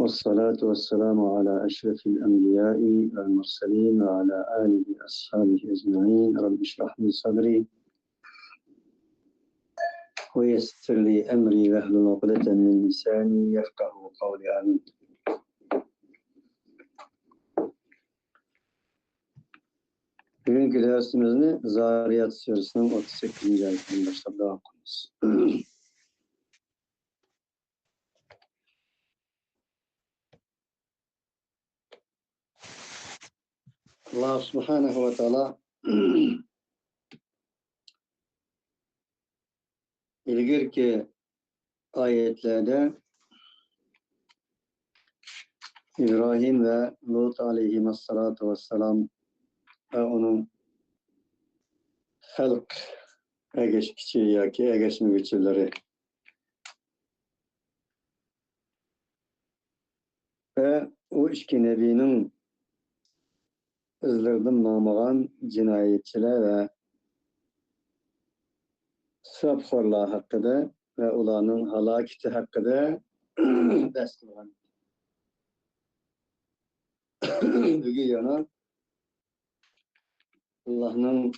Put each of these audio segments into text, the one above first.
والصلاة والسلام على أشرف الأنبياء والمرسلين وعلى آله وأصحابه أجمعين. رب اشرح لي صدري ويسر لي أمري واحلل عقدة من لساني يفقه قولي. آمين. Bugünkü dersimizni Zariyat Suresi'nin 38. ayetinden başlayıp devam ediyoruz. Allah Subhanahu ve Teala ilgirki ayetlerde İbrahim ve Lut aleyhissalatu vesselam ve onun halk egeşkiçi yaki egeşmi biçirleri ve o iki nebinin izlerden mağmağan cinayetçiler ve sabhorlar hakkında ve ulanın halakiti hakkında ders kılgan. Bugün yana Allah'ın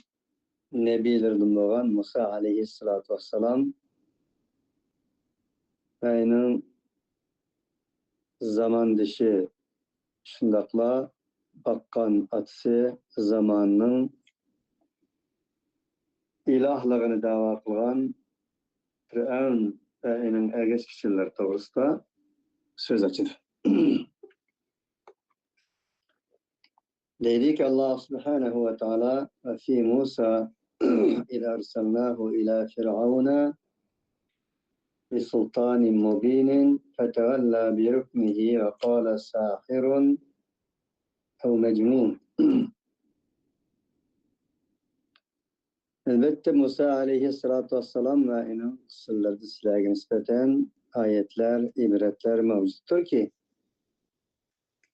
nebilerden olan Musa aleyhissalatu vesselam ve onun zaman dışı şundakla bakkan atısı zamanının ilahlığını dava kılgan Firavun ve onun ergeç kişiler doğrusunda söz açır. Dedi ki Allah Subhanahu ve Teala ve fi Musa إذ أرسلناه إلى فرعون بسلطان مبين فتولى بركنه وقال ساحر أو مجنون. Elbette Musa aleyhissalatu vesselam ve onun kısırlarda silahı nispeten ayetler, ibretler mevcuttur ki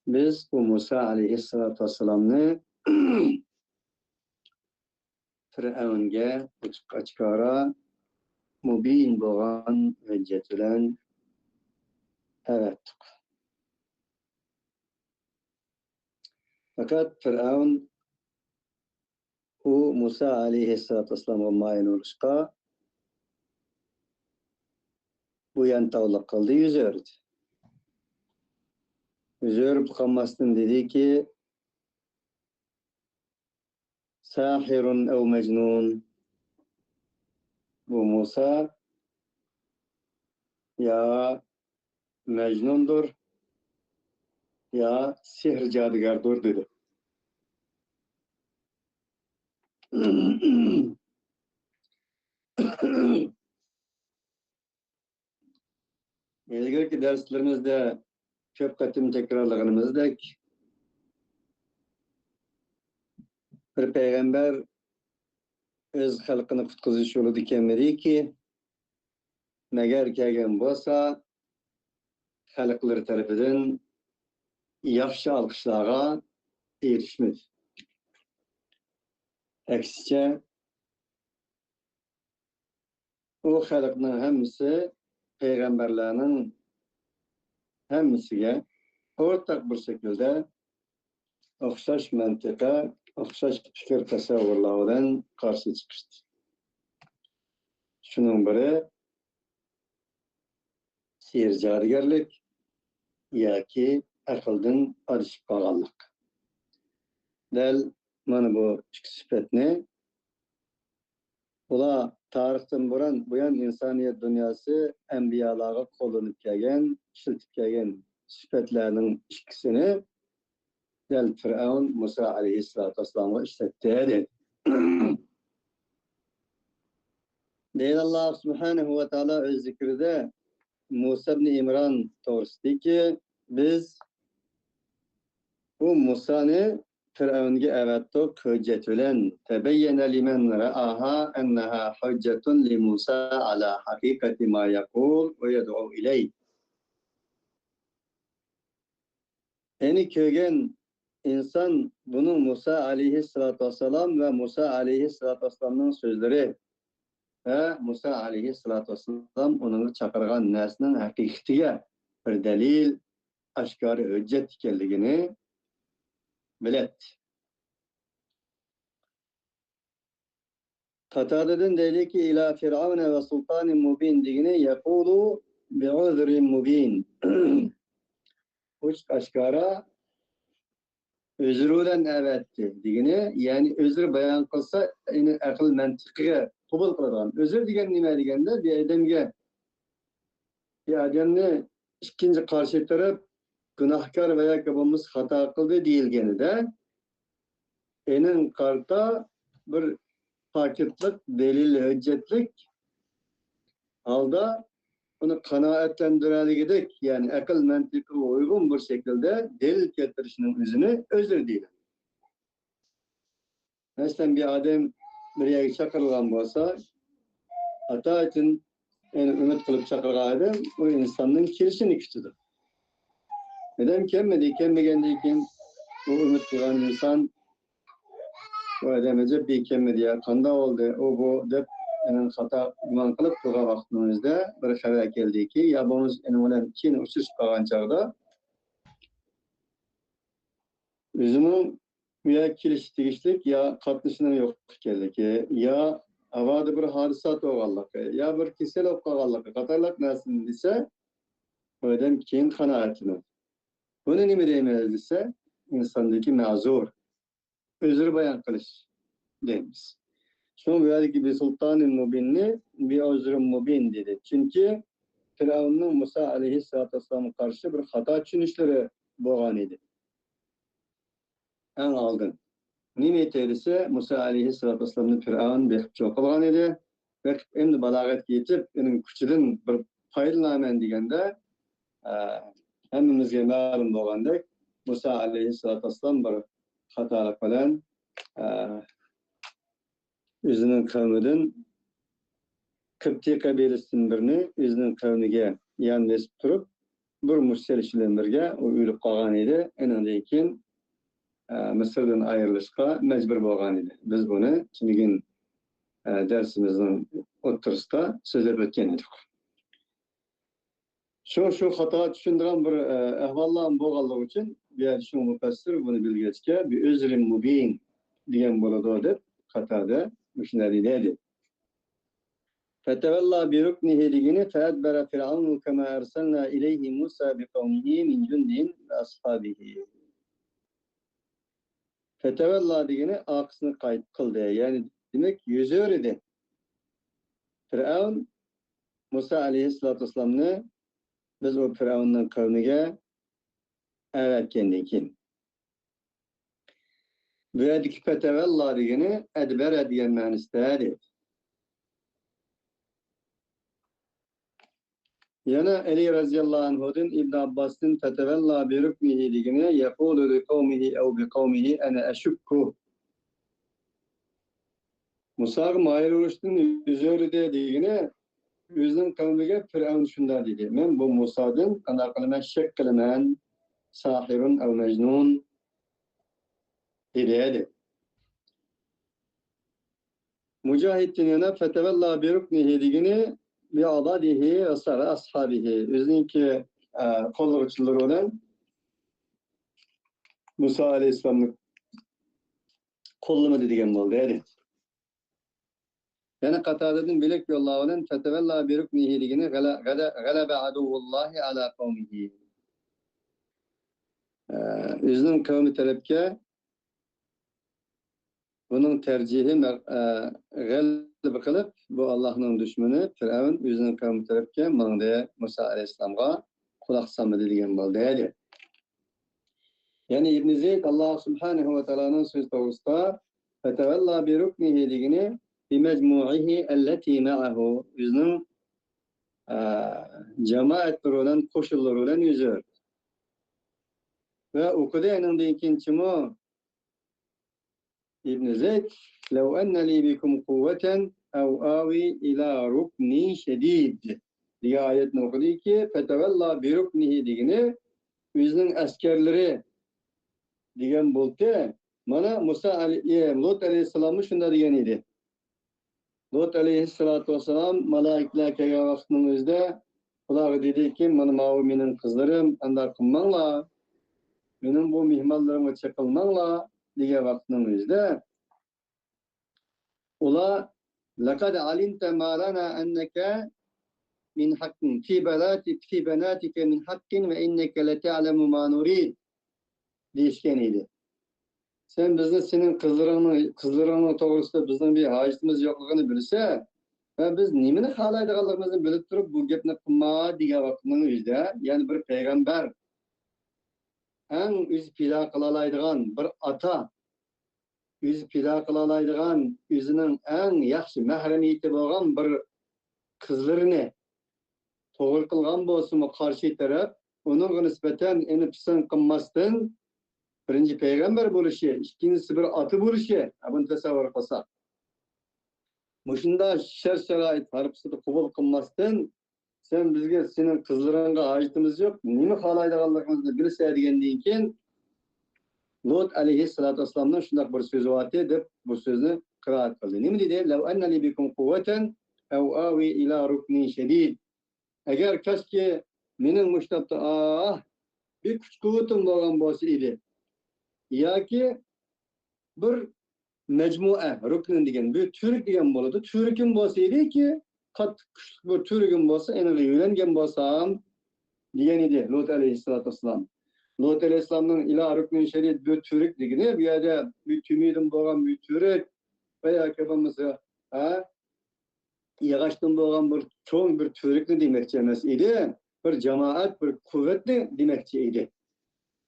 biz bu Musa aleyhissalatu vesselam'ı Firavunga açık-açıkara mubin boğan hüccet bilen evettik. Fakat Firavun o Musa aleyhissalatu vesselam olmayan oluşka bu yantavlık kıldı, yüz ördü. Yüz örüp kalmasın dedi ki Sahirun ev mecnun. Bu Musa ya mecnundur ya sihr cadıgardır dedi. İlgili derslerimizde çok katım tekrarladığımızdaki bir peygamber öz halkını kutkuzuş yolu dikemedi ki meğer kelgen bolsa halkları tarafından yaxşı alkışlara erişmedi. Aksice o halkının hemisi peygamberlerinin hemisiga ortak bir şekilde okşaş mantıka, okşaş fikir tasavvurlardan karşı çıkıştı. Şunun biri sihir cadıgarlık yoki akıldan adışıp kalganlık. Del mana bu iki sıfatni ula tarixten bu yan insaniyet dünyası enbiyalarga qo'llanıp kelgan, işletip kelgan sıfatlarning ikkisini del Firavun Musa aleyhissalatu vesselam'a işletti dedi. Deydi Allah Subhanahu ve Teala öz zikride Musa ibn İmran doğrusu ki biz bu Musa'nı Firavunga evettik hüccet bilen tebeyyene limen ra'aha enneha hüccetun li Musa ala hakikati ma yakul ve yed'u ileyh. Eni kögen insan bunun Musa aleyhissalatu vesselam ve Musa aleyhissalatu vesselam'ın sözleri ve Musa aleyhissalatu vesselam onun çakırgan nesinin hakikatiga bir delil aşkarı hüccet ekanligini biladi. Qatadadan deydiki ila firavne ve sultanin mubin digini yaqulu bi'uzrin mubin. Uç aşkara özrüden evetti digini, yani özür bayan kılsa yani akıl mantıkıga qabul qiladigan. Özür degan nima deganda bir adamni ikkinchi qarshi taraf gunohkor va yoki bo'lmasa xato qildi deyilganida enin qarta bir paketlik, delil, hüccetlik halda onu kanaatlendireligidik, yani akıl mantıkı uygun bir şekilde delil getirişinin özünü özür değil. Mesela bir adam bir yere çakırılan olsa, hata için yani ümit kılıp çakırgan adam o insanın kirişini kütüdür. Neden kemmediğinden o ümit kılan insan o adamıca bir kemmedi ya, kanda oldu, o bu dep yani hata iman kılıp tuğa vaktimizde bir haber geldi ki yabamız en olan Çin uçuş kalan çağda özümün ya kiliştiklik ya katlaşının yok geldi ki ya havada bir hadisat olgallık ya bir kisel olgallık katarlak nasıl ise ödem kiyin kanaatini. Bunu nime demez ise insandaki mazur özür bayan kılış deyimiz. Şu böyleki bir sultanın mubinni bir özrün mubin dedi. Çünkü Firavun'un Musa aleyhisselatü vesselam'a karşı bir hata düşünüşleri boğan idi. En aldın. Nime terisi Musa aleyhisselatü vesselam'ın Firavun bir çok boğan idi. Ve hem balagat geçip onun küçülün bir paylanan degende hemimizge malum boğandık. Musa aleyhisselatü vesselam bir hatalık falan özünün kavminin Kıpti kabilesinin birini özünün kavmiga yanlış turup bir müşterişilen birge o ölüp kalgan idi. Enandan keyin Mısır'dan ayrılışqa mecbur bolgan idi. Biz bunu bugün dersimizin o'ttirisida so'zlab o'tgan edik. Şu hata tushundiran bir ahvollar bo'lganligi uchun bu shu mufassir buni bilgachga bir özrim mubin degan bo'ladi deb xatoda shunday deydi. فتولى بركنه لجنة فأدبر فرعون كما أرسلنا إليه موسى بقومه من جند وأصحابه. Fetevella digini aksını kayıt kıldı. Yani demek yüzüyor idi. Firavun Musa aleyhisselatü vesselam'ını biz o Firavun'un kavmine evet kendikin. Böyledik fetevella digini edbere diyen manistaydı. Yana Ali radıyallahu anhu'dan İbn Abbas'ın fetevella bi ruknihi digine yaqulu li kavmihi ev bi kavmihi ana eşukku. Musa mayır oluştun üzeri de digine yüzün kavmine Firavun şunda dedi. Men bu Musa'dan kana kılman şek kılman sahirun ev mecnun dedi. Mücahit'in yana fetevella bi ruknihi digine bi adadihi ve sarı ashabihi. Özünki kollarıçıları olan Musa aleyhisselam'ın kollama dediğim oldu. Yani. Yani Katada'nın bilek yollağı olan fetevella bi ruknihi digine galebe aduvullahi ala kavmihi. Özünün kavmi tarafke bunun tercihi galip kılıp bu Allah'ın düşmanı Firavun özünün kavmi tarafke mağdaya Musa aleyhisselam'a kulak sanmadı diyen oldu. Yani İbn Zeyd Allah subhanahu ve teala'nın söz doğrusunda fetevella bi ruknihi digini bi mecmu'ihi elleti ma'ahu özünün cemaatleri olan koşulları olan yüzüyor. Ve okudu yanından ikinci İbn Zeyd لو أن لي بكم قوة أو آوي إلى ركن شديد diye ayetini okudu ki fetevella bi ruknihi digini özünün askerleri diyen buldu. Mana Lut aleyhisselam'ı şunda diyen idi. Lut aleyhissalatu vesselam malaikler kelgan vaqtning o'zida Ular dedi ki, "Mana menin kızlarım, anda kılmanglar. Menin bu mihmallarıma çakılmanglar." diye vaktinin özde. Ular "Laqad alimta ma lana annaka min haqqin fi banatika min haqqin ve inneke la ta'lemu ma nurid." deyişken idi. Sen bizni senin kızlarının doğrusunda bizden bir hacetimiz yokluğunu bilse ve biz nimeni halaydıqalığımızı bilip durup bu gepni qılma diye vaktinin özde, yani bir peygamber en üz pila kılalaydıgan bir ata, üz pila kılalaydıgan üzünün en yaxşı mahremiyeti bolgan bir kızlarını toğır kılgan bolsumu karşı taraf onun nispeten eni pisan kılmasdan birinci peygamber buluşu, ikincisi bir atı buluşu, bunu tasavvur kılsak. Muşunda şer-şerait harpsıdı kubul kılmasdan sen bizge senin kızlarınga acıtımız yok. Nimi halaydıqallıqımızды bilse degendan keyin Lut aleyhissalatu vesselam'dan şundak bir sözü vardı deb bu sözünü kıraat kıldı. Nima dedi? "Law anna li bikum quwwatan aw awi ila ruknin shadid." Eğer kaşki menin muştabda bir kuch kuvvetim bolgan bolsa idi. Yoki bir mecmua rukn degen bir türk degen boladı. Türküm bolsa idi ki qattiq kuchli bir türgüm bolsa eni uylangan bolsam degan idi Lut aleyhissalatu vesselam. Lut aleyhisselam'ın ila ruknin şerit bir türk degeni bir yerde bir tümidim bolgan bir türk veya kebamızı yağaçtan bolgan bir çoğun bir türkni demekçi emas idi. Bir cemaat, bir kuvvetli demekçi idi.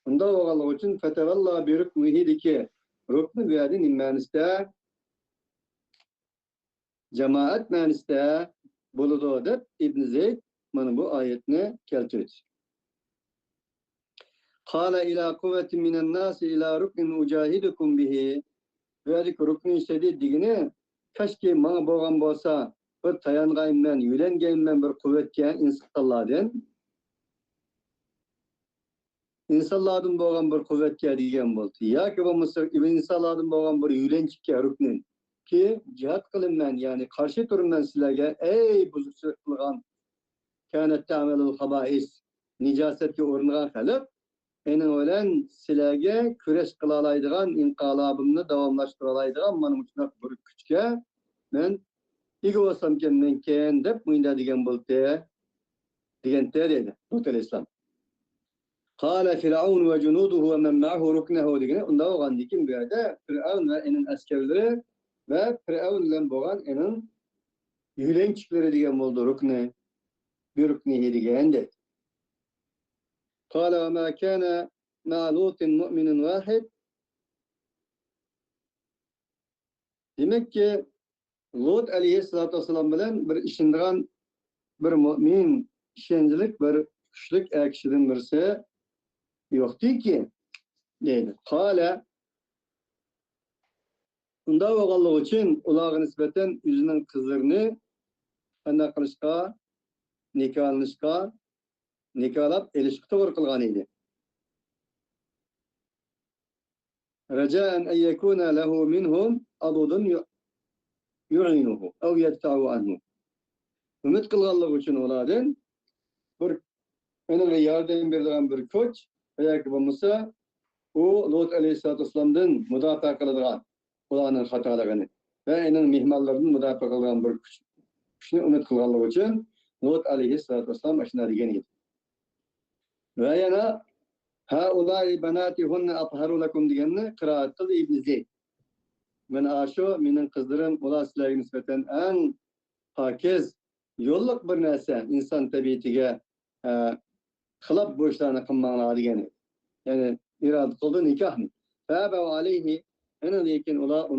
Bunda bolganlygy üçin fetevalla bir rukni deki rukni bir yerde nimmaniste cemaat maniste buludu deb İbn Zeyd mana bu ayetni keltirdi. Qala ila kuvvetin minen nas ila ruknin ujahidukum bihi. Verik ruknin şedid degini kaşki mana bolgan bolsa bir tayangayn men, yülengen men bir kuvvetke insanlardan bolgan bir kuvvetke degen boldu. Yoki bolmasa insanlardan bolgan bir yülençikke ruknin ki cihat kılınman yani karşı turundan sizlerge ey buzukçılık kılgan kânet ta'melul habais nijasetke orungan halk enin ölen sizlerge küreş kılalaydıgan inqalabımını davamlaştıralaydıgan mana muçunak bir küçke men igi olsam menken dep muyunda degen boldu degen dedi Lut aleyhisselam. Kâle Firavun ve cunuduhu ve men ma'ahu ruknehu degeni onda olgan dikin bir yerde Firavun ve enin askerleri ve Firavun ile boğan enin yülençikleri degen boldu rukne bir rukne degen de. Kâle ve mâ kâne mâ Lut'in mu'minin vahid. Demek ki Lut aleyhissalatu vesselam bilen bir işindiğen bir mümin işencilik bir güçlük ekşidin birisi yoktu ki dedi. Kâle unda bolganlygy üçin ularga nispeten üzünün kızlarını qanday qilishga, nikahlab elishga to'g'ri qilgan edi. Raja'an an yakuna lahu minhum adudun yu'inuhu aw yadfa'u anhu. Ümit qilganlygy üçin ulardan bir ona yardım berdigan bir koç veya ki bo'lmasa u Lut aleyhissalatu vesselam'dan mudofaa qiladigan ularning xatoligini ve enin mehmonlaridan mudofaa qiladigan bir kuchni umid qilganligi uchun Lut aleyhissalatu vesselam ashuna degan edi. Ve yana haulai banatihunna atharu lakum deganni qiroat qildi İbn Zeyd. Men ashu mening qizlarim ular sizlarga nisbatan eng pokiz yo'lliq bir narsa inson tabiatiga xilaf bu ishlarni qilmanglar degan edi. Yani irad qildi nikahni. Fa alayhi ana lekin ular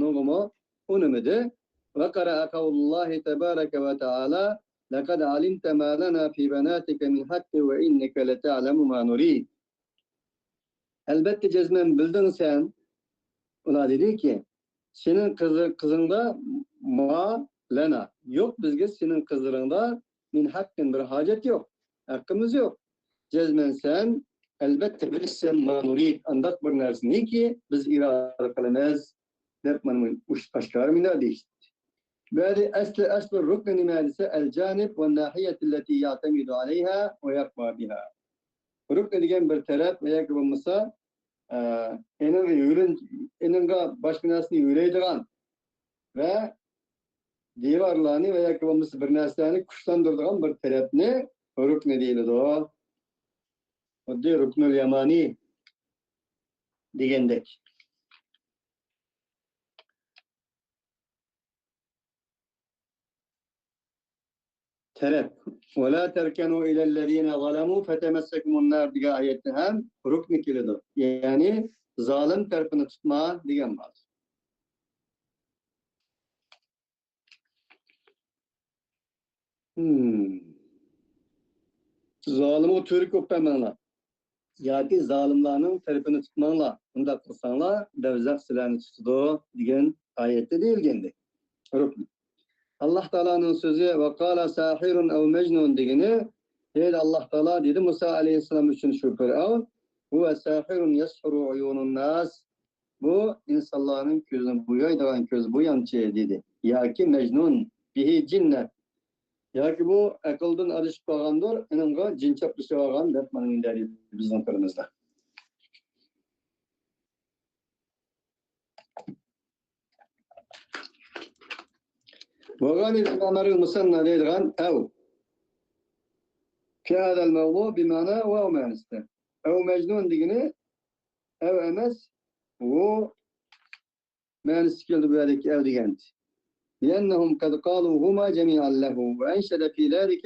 unumidi ve qara'a qawlullahi tebaraka ve taala laqad alimta ma lana fi banatika min haqqi ve inneke la ta'lemu ma nurid. Elbette cezmen bildin sen. Ular dedi ki senin kızında ma lana yok bizge senin kızlarında min hakkın bir hacet yok. Hakkımız yok. Cezmen sen elbette bilirsen ma nurid andak bir nersini ki biz irade kılınız. Dep manın aşkar mina değişti. Böyle aslı rukn nimelisi el canib ve nahiyet illeti ya'temidu aleyha ve yakva biha. Rukn degen bir taraf veya ki bulmasa enin başka narsani yüreydigan ve divarlarını veya ki bulmasa bir narsani kuşlandırdıgan bir tarafni rukn deyildi o. O de ruknul yamani degendek. Taraf. وَلَا تَرْكَنُوا اِلَى الَّذ۪ينَ ظَلَمُوا فَتَمَسَّكُمُ النَّارِ diye ayette hem rukn kilidir. Yani zalim tarafını tutma diyen var. Zalimi Türk öpmemenler. Ya ki zalimlerin tarafını tutmanlar. Bunda kılsanlar devzak silahını tutudu diyen ayette değilgendi. Rukn. Allah Teala'nın sözü ve kâle sahirun ev mecnun degeni deydi Allah Teala dedi Musa Aleyhisselam için şu Firavun huve sahirun yeshuru uyunun nas bu insanların gözünü buyaydıran göz buyançı dedi. Ya ki mecnun bihi cinnet ya ki bu akıldan arışıp kalgandır enanga cin çaplısı kalgan dep manın dedi bizden kırmızda. وغالب الأمر المصنع ليدغان أو في هذا الموضوع بمعنى واو ما نسته أو مجنون ديجني أو أمس و ما نسكيل بذلك أو ديجانت لأنهم قد قالوا هما جميعا له وأنشد في ذلك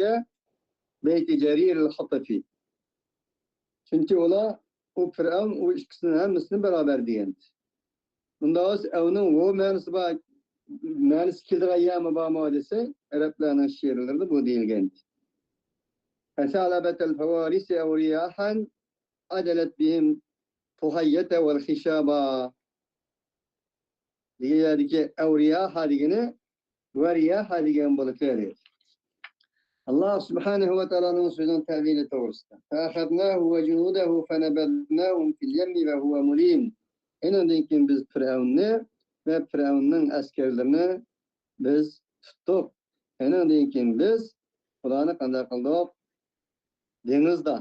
بيت جرير الحطفي çünkü ola o Firavun o ikisinin hemsini beraber diyent. Bunda onun o mühendis kildir ayyamı bağma dese Araplarının şiirlerinde bu değilgendi. فَثَعْلَبَةَ الْفَوَارِسِ اَوْرِيَاحًا عَدَلَتْ بِهِمْ فُحَيَّةَ وَالْخِشَابَا diyedeki evriyâha digine veriyâha digen balıkları. Allah Subhanahu ve Teala'nın sözünün tevhili doğrusu. فَأَخَذْنَاهُ وَجُنُودَهُ فَنَبَذْنَاهُمْ فِي الْيَمِّ وَهُوَ مُلِيمٌ enindeki biz Firavun'u ve Firavun'un askerlerini biz tuttuk. Enindeki biz Kur'an'ı kandak kıldık. Denizde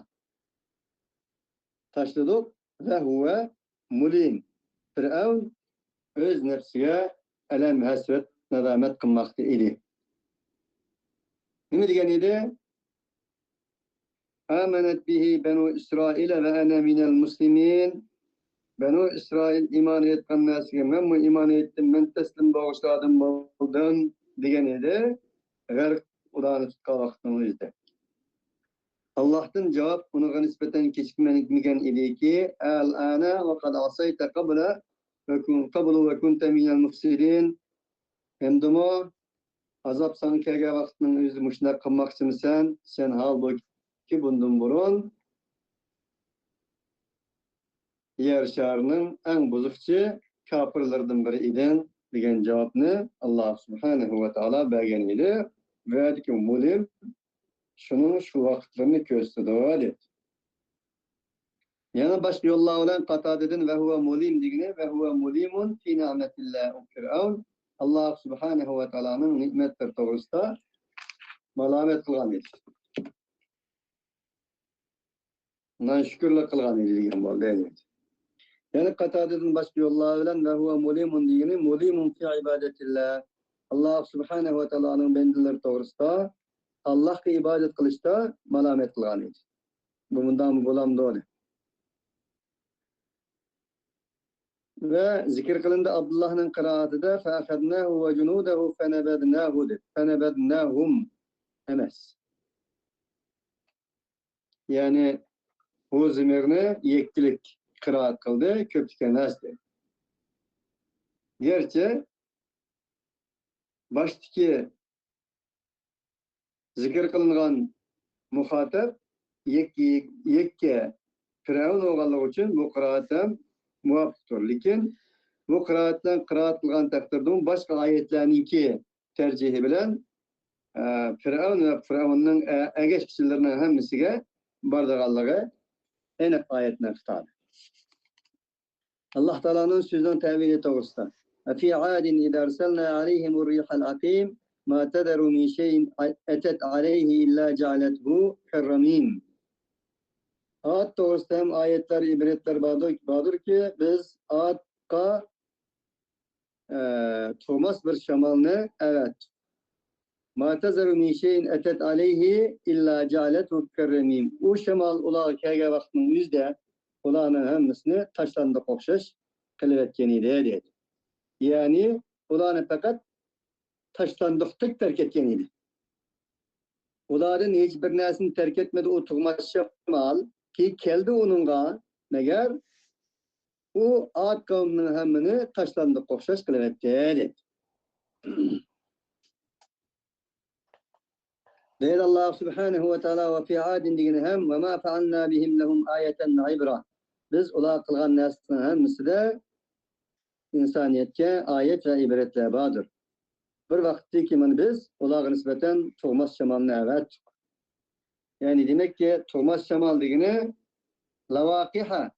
taşladık ve huve mulim. Firavun öz nefsine elem hasret nedamet kılmakta idi. Ne diyen idi? Amenet bihi benu İsrail ve ene minel muslimin. Benu İsrail iman etken nesine ben bu iman ettim, ben teslim bağışladım buldum diyen idi. Eğer Kur'an'ı tutka vaktimizde. Allah'tan cevap ona nispeten keçikmegen idi ki el-ana ve kad asayte qablu ve kunte minel mufsidin hem de mo azap sana kelge vaktinin özü muşnak kılmak için sen halbuki bundan burun yer şarının en bozukçu kafirlerden biri idin diyen cevabını Allah Subhanahu ve Teala bergen idi ve ki mulim şunun şu vakitlerini gösterdi. Yani başka yollarla katadedin ve huve mulim digine ve huve mulimun fi ni'metillah Firavun Allah Subhanahu ve Teala'nın nimetler doğrusunda malamet kılgan idi. Naşükürle kılgan idi diyen bu değil. Yani katadedin başka yollarla ve huve mulimun digine mulimun fi ibadetillah Allah Subhanahu ve Teala'nın bendiler doğrusunda Allah'a ibadet kılışta malamet kılgan idi. Bundan bulam doğru. Ve zikir kılındı Abdullah'ın kıraatıda فَأَخَذْنَاهُ وَجُنُودَهُ فَنَبَذْنَاهُ فَنَبَذْنَاهُمْ emez. Yani bu zimirini yektilik kıraat kıldı, köpüken azdı. Gerçi baştaki zikir kılıngan muhatap yekke Firavun oğallığı için bu kıraatten muvaffıktır. Lakin bu kıraatten kıraat kılgan takdirde başka ayetlerninki tercihi bilen Firavun ve Firavun'un egeç kişilerinin hemisiga bardağallığı enek ayetine tutar. Allah Teala'nın sözünün tevhili doğrusunda. وفي عاد إذا أرسلنا عليهم الريح العقيم ما تذر من شيء أتت عليه إلا جعلته كالرميم. Ad doğrusu hem ayetler, ibretler bağdır ki biz Ad'a Thomas bir şamalını evet. Ma tezeru min şeyin etet aleyhi illa cealetu kerremim. O şamal ulağı kege vaktinin yüzde ulağının hemmisini taşlandı kokşaş kılıvetkeni dedi. Yani ulağını fakat taşlandıktık terk etkeniydi. Ulağın hiçbir nesini terk etmedi o Thomas şamal ki keldi onunla meğer o Ad kavminin hemmini taşlandı kokşaş kılıvetkeni. Deyir Allah Subhanahu ve Teala ve fi adin digini hem ve ma fealna bihim lehum ayeten ibra. Biz ula kılgan nesinin hemmisi de insaniyetke ayet ve ibretle bağdır. Bir vakti ki biz ula nispeten Thomas şamalını evet. Yani demek ki Thomas şamal digini lavakiha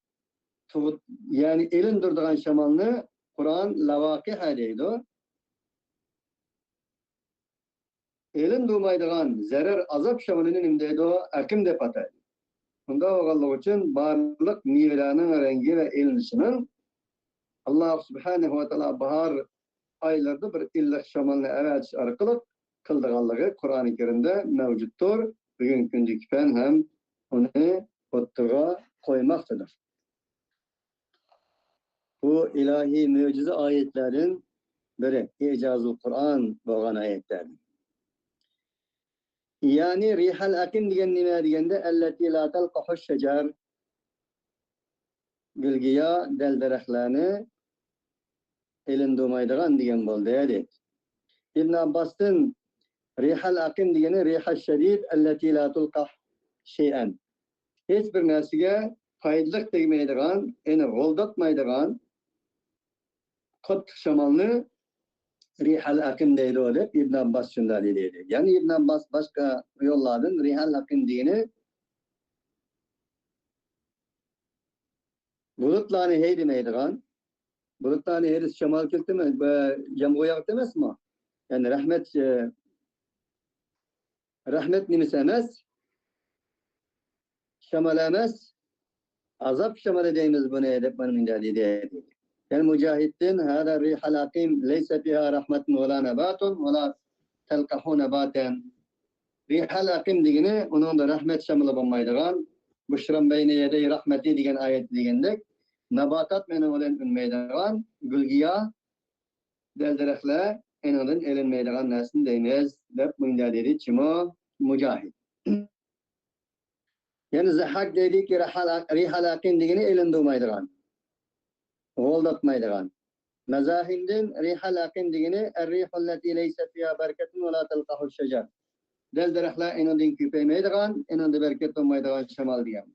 yani elin durduğun şamalını Kur'an lavakiha deydi. Elin durmaydıgan zarar azap şamalının imdeydi o akim de pataydı. Bunda oğallık için barlık meyvelerinin rengi ve elinişinin Allah Subhanahu ve Teala bahar aylarda bir illik şamalını evet arkalık kıldığanlığı Kur'an-ı Kerim'de mevcuttur. Bugün gündük ben hem onu ottuğa koymaktadır. Bu ilahi mucize ayetlerin biri. İcazı Kur'an boğan ayetlerdir. Yani rihal akim diyen nime diyende elleti la talqahuş şecer gülgiya deldereklerini elin dumaydıgan diyen boldu dedi. İbn Abbas'ın rihal akim diyeni rihal şedid elleti la tulqah şeyen. Hiçbir nesige faydılık değmeydigan, yani goldatmaydigan kot şamalını rihal akim deydi o deyip İbn Abbas şunda dedi. Yani İbn Abbas başka yolladın rihal akim diyeni bulutlarını heydemeydigan, bulutlarını heydiz şamal kiltimi, yamgoyak demez mi? Yani rahmet nimisi emez, şamal emez, azap şamal edeyimiz bunu edip bana dedi. Yani mücahittin hâdâ rihal akim leyse fîhâ rahmetun ve lâ nebâtun ve lâ telkahû nebâten. Rihal akim digini onun da rahmet şamalı bulmaydıgan, buşran beyne yedey rahmeti digen ayet digendek, nebatat menen olan ünmeydigan, gülgiya delderekle enadın elinmeydigan nesin deymez, dep bunu dedi çimo mücahit. Yani zahak dedi ki rihal akim digini elin durmaydıgan. Goldatmaydigan. Mezahindin rihal akim digini er-rihul lati leyse fiha bereketun ve la telqahuş şecer. Delderekle enadın küpeymaydigan, enadın bereket olmaydigan şamal diyen.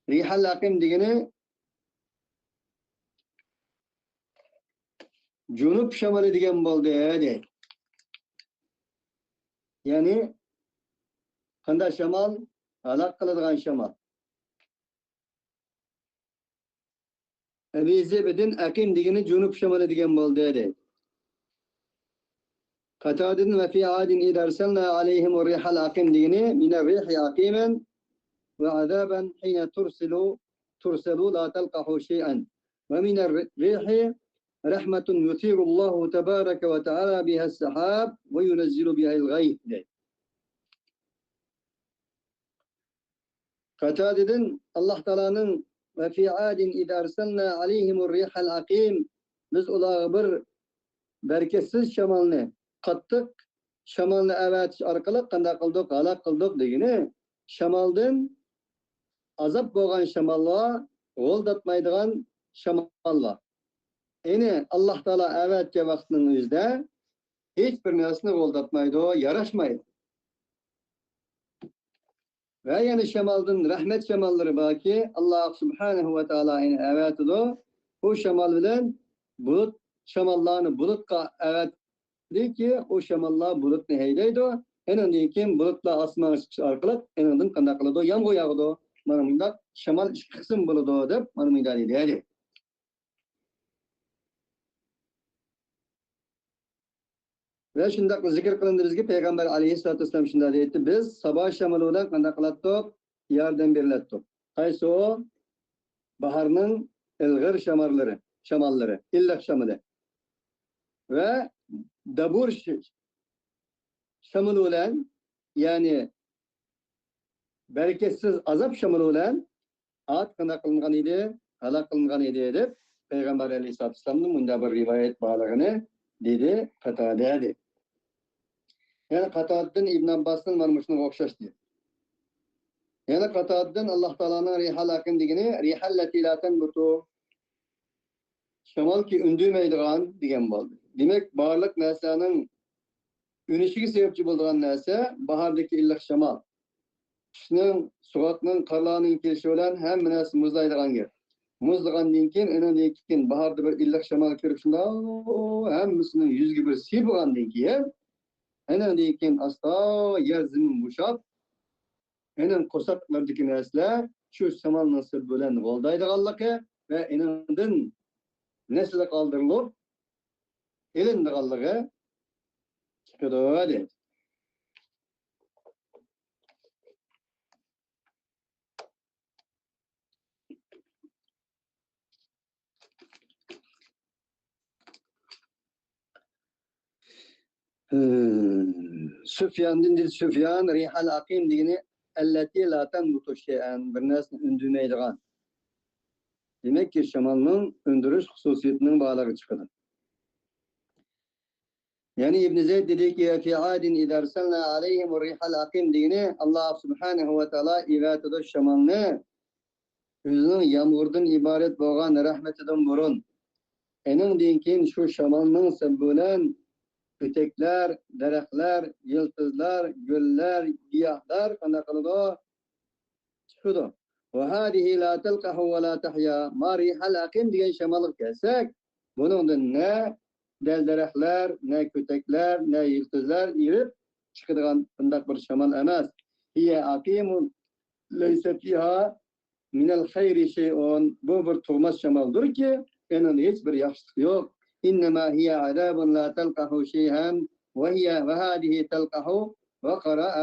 Rihal akim digini Cunup şamalı diyen boldu dedi. Yani kanda şamal, alak kılıdığan şamal. Ebi Zebed'in akim digini cunup şamalı diyen boldu dedi. Katadin ve fi adin idarselna aleyhim o rihal akim digini mine rihi akimen ve azaben hine turselu la telqahu şey'en ve mine rihi rahmetun yuthirullahu tebareke ve teala biha sahab ve yunezzilu biha'l gayb dedi. Katadin Allah Teala'nın ve fi adin idâ arsalnâ aleyhimur rihal akîm biz ulağı bir bereketsiz şamalını kattık. Şamalını evet arkalık kanda kıldık, alak kıldık degini şamaldın azap boğan şamalla goldatmaydıgan şamalla. Yani Allah Teala evet ki vaktinin yüzde hiçbir nesini goldatmaydı o, yaraşmaydı. Ve yani şemaldın rahmet şemalları baki Allah Subhanahu ve Teala yani evet o. O şemal bilen bulut şemallarını bulutka evet dedi ki o şemallar bulut ne heydeydi o. En önden kim bulutla asman arkalık en önden kandaklıdı o. Yağmur yağdı o. Manımında şemal iş kısım buludu o deyip manımında dedi. Ve şundaq zikir qilindi bizga Peygamber Aleyhisselatü Vesselam shunday deydi. Biz sabah shamoli bilan qanday qilatdik? Yordam berilatdik. Qaysi o? Baharning ilg'ir shamallari, illiq shamoli. Ve dabur shamoli bilan, ya'ni bereketsiz azap shamoli bilan at qanday qilingan edi, halok qilingan edi deb Peygamber Aleyhisselatü Vesselamning bunda bir rivayet borligini dedi Qatada dedi. Yani Qataddan İbn Abbas'dan mana shunga o'xshash dedi. Yani Qataddan Alloh taolaning rihal aqim degani rihallati la tanbutu shamol ki undimaydigan degan bo'ldi. Demak, barliq narsaning unishiga sababchi bo'lgan narsa bahordagi illiq shamol. Qishning, sovuqning, qarlarning kelishi bilan hamma narsa muzlaydigan gap. Muzlagandan keyin undan keyin bahorda bir illiq shamol kirib shunda hammasining yuziga bir sepgandan keyin undan keyin asta yer zamin bo'shab, uning qo'rsaqlaridagi narsalar shu shamolning sirti bilan g'oldaydiganligi va undan nesli qoldirilib ilindiganligi chiqadi dedi. Süfyan'dan dedi Süfyan rihal aqim degani allati la tanbutu shay'an bir narsani undimaydigan. Demek ki shamolning undirish xususiyatining bağları chiqadi. Yani İbn Zeyd dedi ki fi adin idza arsalna alayhim rihal aqim degani Allah subhanahu ve taala ivatida shamolni o'zining yomg'irdan iborat bo'lgan rahmatidan burun eningdan keyin shu shamolning bilan ötekler, daraxtlar, yıldızlar, güller, giyahlar qanday qiladi? Chiqadi. Va hadihi la talqahu va la tahya. Marihal aqim degan shamolga kelsak, buningdan ne daraxtlar, ne kötekler, ne yıldızlar irib chiqadigan bunday bir shamol emas. Hiya aqimun laysa fiha min al-khayri shay'un. Bu bir tug'mas shamoldir ki, enin hech bir yaxshilik yo'q. إنما هي عذاب لا تلقه شيئا وهذه تلقه وقرأ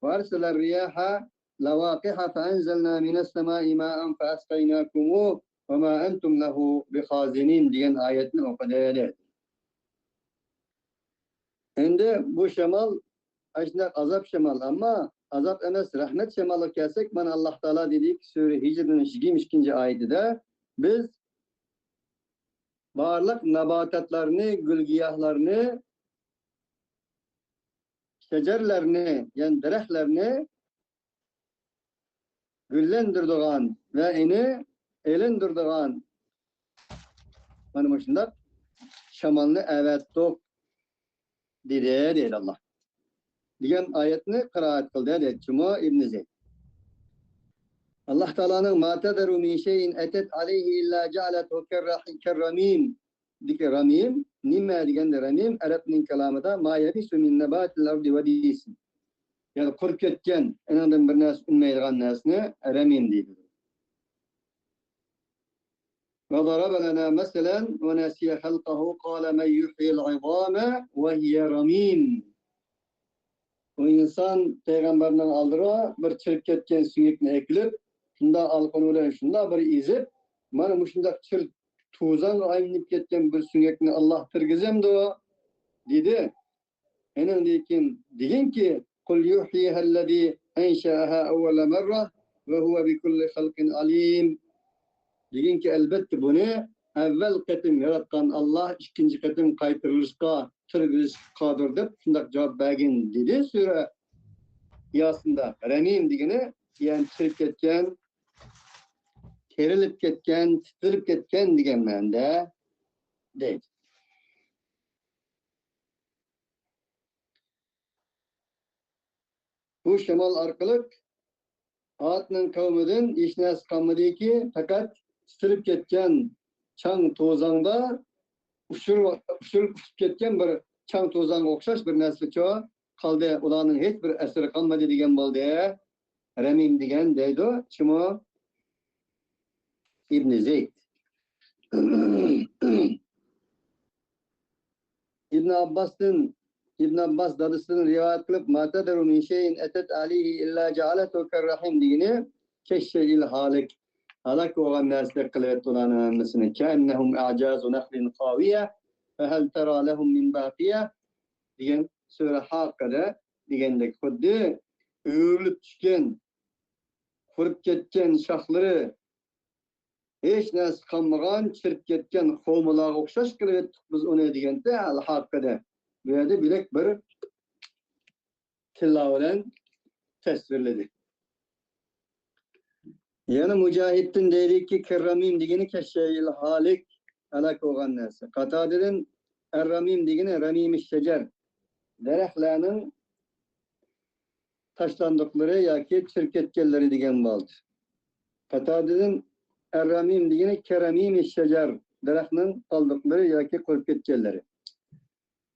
وأرسل الرياح لواقح فأنزلنا من السماء ماء فأسقيناكموه وما أنتم له بخازنين diyen ayetini okudu. Şimdi bu şemal aslında azap şemal ama azap emas rahmet şemalı kelsek bana Allah Teala dedik Sure Hicr'nin 22. ayetinde biz varlık nabatatlarını, gülgiyahlarını, şecerlerini, yani derehlerini güllendirdiğin ve ini elindirdiğin bana şunda şamalını evettik dedi Allah. Diyen ayetini kıraat kıldı dedi Cuma İbn Zeyd. Allah Teala'nın ma tederu min şeyin etet aleyhi illa cealetu kerramim. Dike ramim, nimme diyen de ramim, Arap'nin kelamında ma yebisu min nebatil ardi ve diyisin. Yani kurup ketken, enandan bir nas ünmeydiğen nasını ramim deydi. Ve daraba lana meselen ve nasiye halkahu kâle men yuhyil izâme ve hiye ramim. O insan peygamberden aldıra bir çırp ketken süngekini ekilip şunda alqanılan şunda bir izip mana mushunda çır tuzan aylanıp ketken bir süngekini Allah tirgizemdi o dedi. Enin deyin ki kul yuhyihellezî enşâhâ evvele merre ve huve bi kulli halqin alim. Deyin ki elbette bunu evvel ketim yaratkan Allah ikinci ketim kaytırılışka tirgiz kadir deb şundak cevap bergin dedi. Sure Yasin'da Ramim degeni yani çırp ketken kerilip ketken, titilip ketken degan ma'noda deydi. Bu shamol orqali Adning qavmidan hech narsa qolmadiki, faqat titilib ketgan chang to'zonda ushirib ketgan bir chang to'zonga o'xshash bir narsacha qoldi. Ularning hech bir asari qolmadi degan bo'ldi. Ramim degan deydi. Chimo İbn Zeyd. İbn Abbas'ın İbn Abbas dadısını rivayet kılıp ma tederu min şeyin etet alihi illa cealetu kerrahim digini keşşe'il halik halak olan nesle kılıvet olan annesini keennehum a'cazu nehlin kaviye fehel tera lehum min bakiye diyen sure Hakka'da digendek xuddi öğürülüp düşken kurup ketken şahları hiç narsa kalmagan çirip ketken hovmalaga okşaş kılıp ettik biz onu degende al Hakka'da bu yerda bilek bir tilla bilen tasvirledi. Yani Mücahit'in dedi ki kerramim degeni keşşe'il halik halak olan narsa. Katadeden erramim degeni ramim-i şecer derehlerinin taşlandıkları yaki çirketkelleri degen baldı. Katadeden erramim degeni keramim-i şecer derehlerinin kaldıkları yaki kolketkelleri.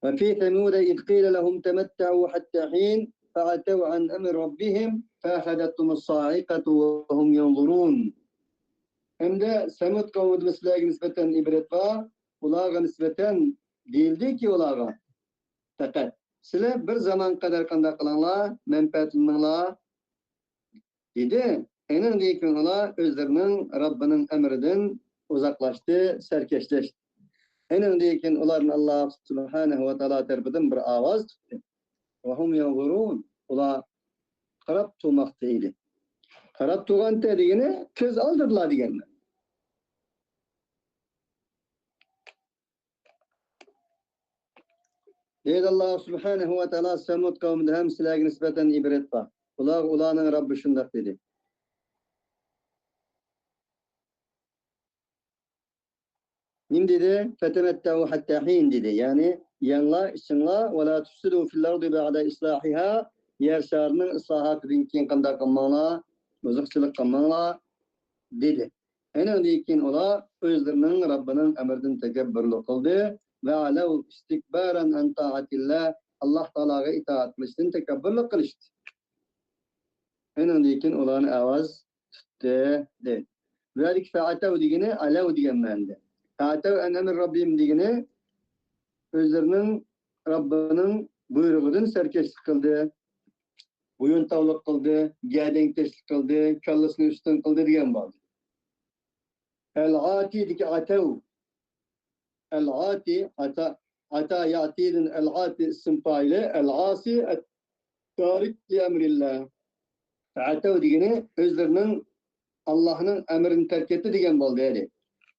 Ve fi temude idqile lehum temetta'u hatta hin فَعَتَوْا عَنْ أَمْرِ رَبِّهِمْ فَأَخَذَتْهُمُ الصَّاعِقَةُ وَهُمْ يَنْظُرُونَ. Hem de Semud kavmi misliye nispeten ibret var. Ulağa nispeten değildi ki ulağa. Fakat sizler bir zaman kadar kanda kılanlar, menfaatlananlar dedi. Enin deyken ola özlerinin Rabbinin emrinden uzaklaştı, serkeşleşti. Enin deyken onların Allah Subhanahu ve Teala tarafından bir avaz tuttu. وَهُمْ يَنْظُرُونَ. Ola karab tutmaktaydı. Karab tuğan dediğine köz aldırdılar diyenler. Deydi Allah Subhanahu ve Teala Semud kavminde hem silahı nispeten ibret var. Ulağın Rabbi şundak dedi. Nim dedi? Fetemetta'u hatta hin dedi. Yani yanla, işinla ve la tufsidu fil ardı ba'da islahiha yer şarının ıslahatı dinkin kanda kılmanla, bozukçılık kılmanla dedi. En dikin ola özlerinin Rabbinin emrinin tekebbürlü kıldı ve alev istikbaren en taatillah Allah Teala'ya itaat kılıştın tekebbürlü kılıştı. En dikin olan avaz tuttu dedi. Ve fe'atev digini alev diyen mende. Fe'atev en emir Rabbim digini özlerinin Rabbinin buyruğundan serkeşlik kıldı. Buyun tavlık kıldı, gedenkteşlik kıldı, kallasını üstün kıldı diyen vardı. El-ati diki atev. El-ati ata ya'tidin el-ati isim faili, el-asi et-tarik li emrillah. Atev digini özlerinin Allah'ın emrini terk etti diyen vardı yani.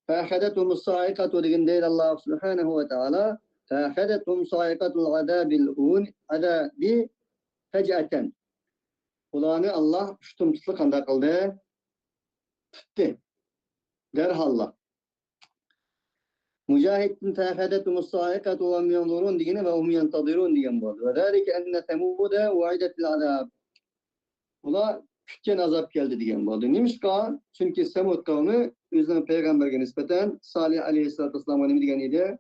فَأَخَذَتْهُمُ الصَّاعِقَةُ diyen değil Allah Subhanahu ve Teala. فَأَخَذَتْهُمْ صَاعِقَةُ الْعَذَابِ الْعُونِ عَذَابِ فَجْأَةً. Kulağını Allah tutum tutlu kanda kıldı. Tuttu. Derhalla. Mücahit'in fe'akhadethumus sa'iqatu ve hum yanzurun diyene ve hum yantadirun diyen bu. Ve zâlike enne Semûde va'idetil azâb. Ula küçken azap geldi diyen bu. Neymiş ka? Çünkü Semud kavmi özlerinin peygamberge nispeten Salih aleyhissalatü vesselam'a ne diyen idi?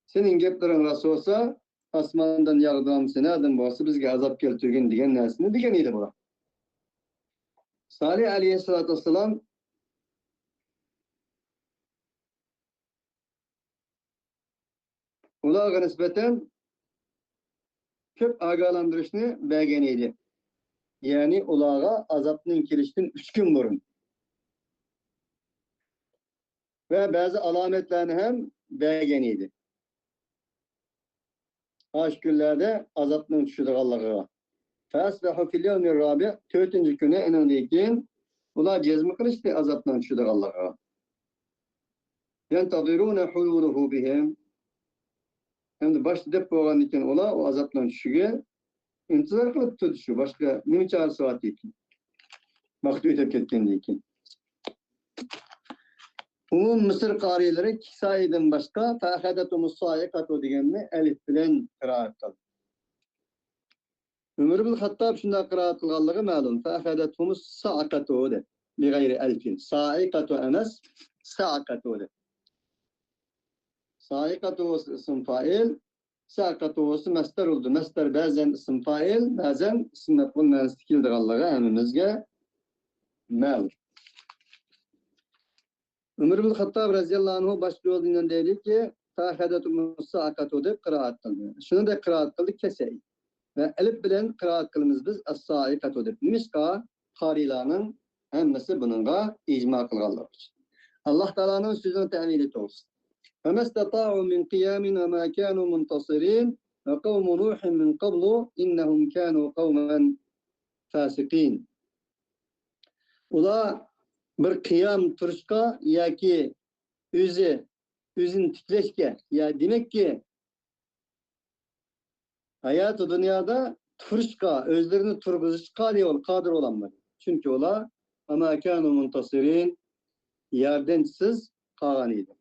Senin geplerin rası olsa asmandan yağdığım sene adım olsa bizge azap keltirgen diyen nersini diyen idi bu. Salih aleyhissalatü vesselam ulağa nispeten köp agalandırışını beğeniydi. Yani ulağa azapının kiriştin 3 gün burun. Ve bazı alametlerini hem beğeniydi. Aş günlerde azapının düşüdür Allah'a. Fesbehu fil yevmir rabi 4. günü en öndeyken ula cezmi kılıçtı azapından düşüdür Allah'a. Yentadirune hululuhu bihim. Hem de başta dep boğan iken ola o azaptan düşüge intizar kılıp tutuşu. Başka nimi çağır saati iken. Vakti ötep ketken iken. Umum Mısır kariyeleri Kisai'den başka fe'ahadetumus sa'iqatu digenini elif bilen kıraat kıldı. Ömür bil Hattab şunda kıraat kılganlığı ma'lum. Fe'ahadetumus sa'aqatu de. Bir gayri elfin. Sa'iqatu emes sa'aqatu de. Sa'iqatu isim fail, sa'aqatu mastar oldu. Mastar bazen isim fail, bazen isim mef'ul menastikildir Allah'a hemimizge ma'lum. Ömür bin Hattab radıyallahu anh başlıyor dinden dedi ki Tahadetu musaqatu deb qiraat qildi. Shuni da qiraat qildik kesey. Ve elif bilen qiraat qılımız biz as-sa'iqatu deb. Nimisqa qarilarning hammasi bununla icma qılganlar. Allah Teala'nın sözünü təmin et olsun. فَمَسْتَطَاعُوا مِنْ قِيَامٍ وَمَا كَانُوا مُنْتَصِرِينَ وَقَوْمُ نُوحٍ مِنْ قَبْلُ إِنَّهُمْ كَانُوا قَوْمًا فَاسِقِينَ. Ula bir qiyam turuşqa yaki üzün titreşke ya demek ki hayatı dünyada turuşqa özlerini turguzuşqa kadir olanlar. Çünkü ola ama kanu muntasirin yardımsız kalan idi.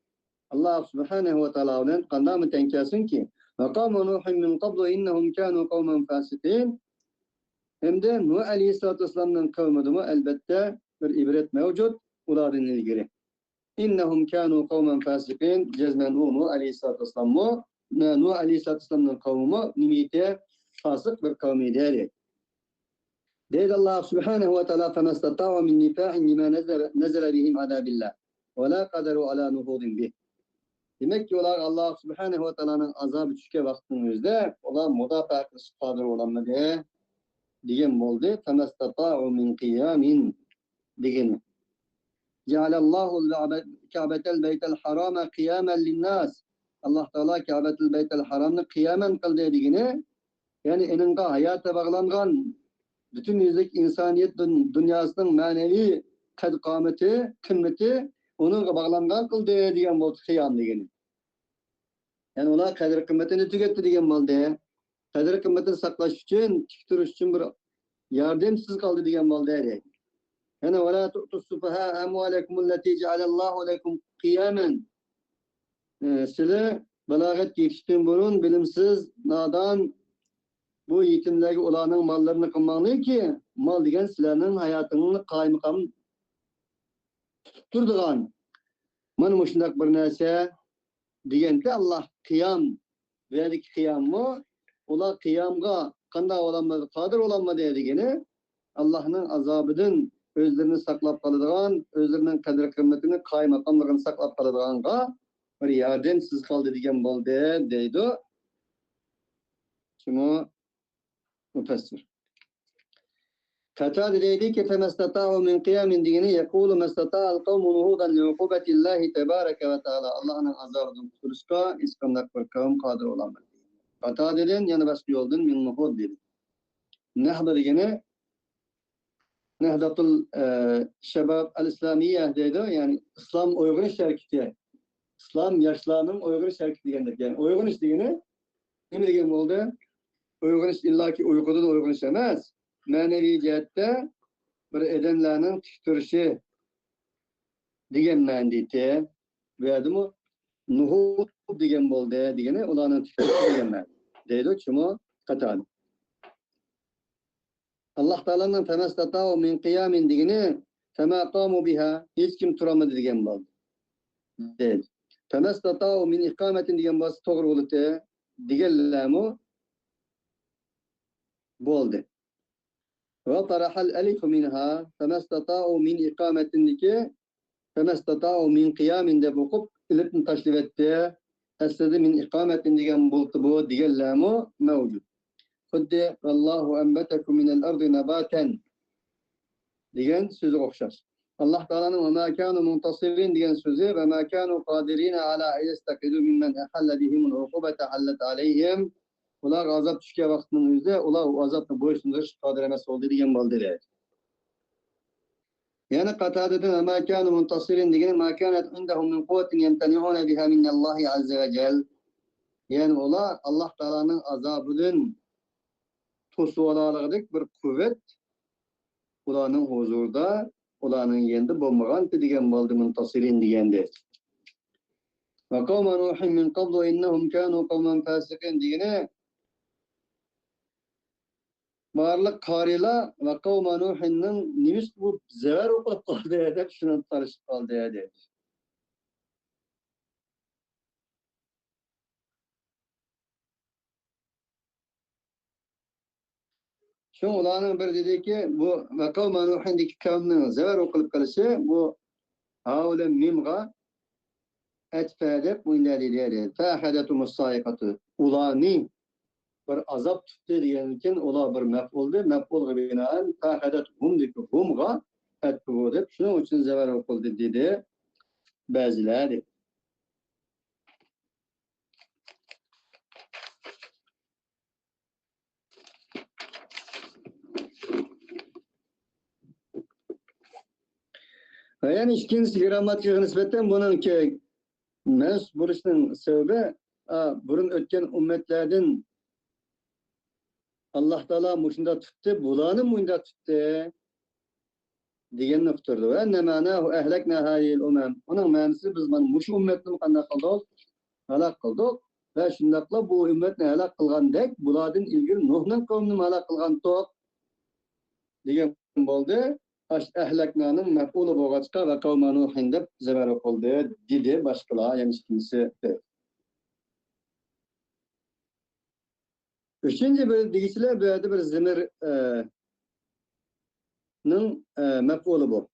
Allah subhanahu ve teala'nın qandamı tenkasın ki ve kavmu Nuhin min qablu innahum kanu qavman fasiqin. Hem de Nuh Aleyhisselatü Vesselam'ın kavmidimi elbette bir ibret mevcut. Uların ilgili. İnnehum kanu kavmen fasiqin. Cezmen Nuh Aleyhisselatü Vesselam'ı Nuh Aleyhisselatü Vesselam'ın kavmi nimite fasık bir kavmi değil. Deydi Allah subhanahu ve teala فَمَسْتَطَاعُ مِنْ نِفَاعٍ لِمَا نَزَلَ بِهِمْ عَذَابِ اللّٰهِ وَلَا قَدَرُوا عَلَى نُهُودٍ بِهِ. Demek ki Allah subhanahu ve teala'nın azabı düşke vaxtınızda ola mudafaa qilish qodir olanmadı degan bo'ldi. فَمَسْتَطَاعُ مِنْ قِيَامٍ degeni. Cealallahu Ka'betel Beytel Harama kıyamen linnas. Allah Teala Ka'betel Beytel Haram'ı kıyamen kıldı degeni. Yani eninge hayata bağlangan bütün yüzlük insaniyet dünyasının manevi kadkameti, kımmeti onunla bağlangan kıldı degen boldu kıyam degeni. Yani ona kadir kımmetini tüketti degen boldu. Kadir kımmetini saklaş için, tik turuş için bir yardımsız kaldı degen boldu. Yani وَلَا تُؤْتُوا السُّفَهَاءَ أَمْوَالَكُمُ الَّتِي جَعَلَ اللّٰهُ لَكُمْ قِيَامًا. Size belagat yetiştiğin bunun bilimsiz, nadan bu yetimlerge olanın mallarını kılmanlı ki mal degen sizlerin hayatını kaymakam tutturduğun. Mana muşundak bir narsa degen ki Allah kıyam verdik kıyamı ola kıyamga kanda olanmadı, kadir olanmadı degeni Allah'ın azabının özlerini saklap kalıdığan, özlerinin kadir kıymetini kaymakamlığını saklap kalıdığanға bir yardımsız kaldı degen boldu deydi. Şunu müfessir. Katade deydi ki فَمَسْتَطَاعُوا مِنْ قِيَامٍ degeni يَقُولُ مَسْتَطَاعَ الْقَوْمُ نُهُودًا لِعُقُوبَةِ اللّٰهِ تَبَارَكَ وَتَعَالَى. Allah'ın azabından kurtuluşka iskandak bir kavim kadir olanlar. Katade'den yani başka yoldan min Nuhud dedi. Nehda degeni Nehdatul Şebab el-İslamiye dedi. Yani İslam Uyg'unish hareketi. İslam yaşlarının Uyg'unish hareketi degendir. Yani Uyg'unish degeni nima degen bo'ldi? Uyg'unish illaki uyqudan Uyg'unish emas. Manevi jihatda bir edenlerinin tiktirişi degen ma'nida. Verdimi? Nuhud degen bo'ldi degeni ularning tiktirişi degen ma'nida. Deydi Çumo Katade. Allah Teala'nın فَمَسْتَطَاعُوا مِنْ قِيَامٍ degeni فَمَا قَامُوا بِهَا hiç kim turamadı degen bo'ldi. Deydi. فَمَسْتَطَاعُوا مِنْ إِقَامَةٍ degen bo'lsa to'g'ri bo'ldi deganlarmi bo'ldi. وَطَرَحَ الْأَلِفُ مِنْهَا فَمَسْتَطَاعُوا مِنْ إِقَامَةٍ deki فَمَسْتَطَاعُوا مِنْ قِيَامٍ deb o'qib ilibni tashlab etdi. Aslida min iqamatin degan bo'ldi bu deganlarmi mavjud. Xuddi vallohu anbatakum minal ardi nabatan degan so'zga o'xshash. Allah Teala'nın ve ma kanu muntasirin degan so'zi ve ma kanu qadirina ala yastaqidu mimman ahalla bihimul uqubata hallat alayhim. Ular azap tushgan vaqtning o'zida ular o azobni bo'ysundirish qodir emas bo'ldi degan bo'ldi. Yani Katade'den ma kanu muntasirin degani ma kanat indahum min quwwatin yamtani'una biha min Allah azza ve cel. Yani ular Allah Teala'nın azabından tosup alalık bir kuvvet ularning huzurda ularning yendi bo'lmagan degan bo'ldi muntasirin deganda. Va qawma Nuhin min qablu innahum kanu qawman fasiqin degani barliq qarilar va qawma Nuhinning nimis bu zarar o'qib qoldi deb shuni tarishib qoldi dedi. Şu ularning bir dediki bu va qawma Nuhindagi kavmning zarar o'qilib qolishi bu havla mimga etfedep mündelileri fehadetumus sayqatu ulani bir azap tuttu diyenken ola bir mef'uldu. Mef'ul binaen fehadetuhum dik humga etbu deb şunun için zeval okuldu dedi bazıları. Yani ikincisi gramatik nispeten bununki mens buluşunun sebebi burun ötken ümmetlerden Allah Teala muşunda tuttu, bulanı muşunda tuttu diyen noktadır. Ve enne manahu ehlekna hayil umem. Onun manası biz muş ümmetini kandak kıldık, helak kıldık ve şundakla bu ümmetini helak kılgan dek buladın ilgili Nuh'un kavmini helak kılgan tok diyen oldu. Ehlekna'nın mef'ulu boğaçka ve kavma Nuh'in de zeber oldu dedi başkalar yani ikincisi. Üçüncü bir digisiler böyle bir zemir'nin mef'ulu bu.